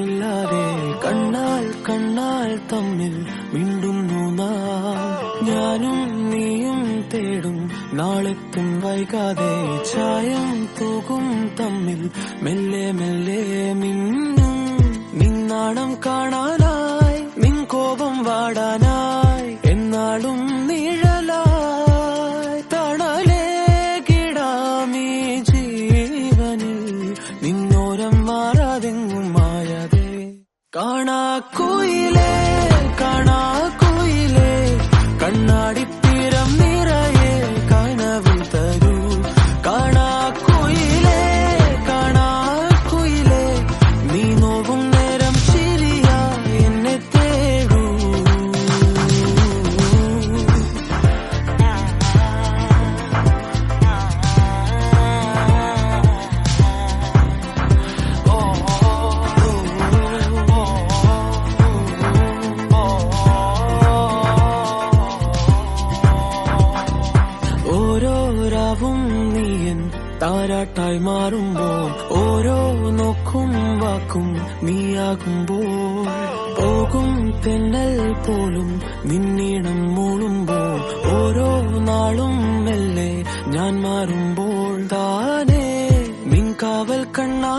ചൊല്ലാതെ കണ്ണാൽ കണ്ണാൽ തമ്മിൽ മിണ്ടുന്നു ഞാനും നീയും തേടും നാളെത്തും വൈകാതെ ചായം തൂകും തമ്മിൽ മെല്ലെ മെല്ലെ മിന്നും നിന്നാണം കാണാനായി നിൻ കോപം വാടാനായി എന്നാളും നിഴലായി തണലേ കിടാമീ ജീവനിൽ നിന്നോരം മാറാതെങ്ങും മായാതെ കാണാക്കുയിലേ കാണാക്കുയിലേ കണ്ണാടിത്തീരം നിറയെ കനവിൽ തരൂ കാണാക്കുയിലേ കാണാക്കുയിലേ നീ നോവും നേരം ശരിയായി എന്നെ തേടൂ ഓരോ രാവും നീയൻ താരാട്ടായി മാറുമ്പോൾ ഓരോ നോക്കും വാക്കും നീയാകുമ്പോൾ പോകും തെന്നൽ പോലും നിന്നീണം മൂളുമ്പോൾ ഓരോ നാളും മെല്ലെ ഞാൻ മാറുമ്പോൾ താനേ നിൻ കാവൽ കണ്ണാ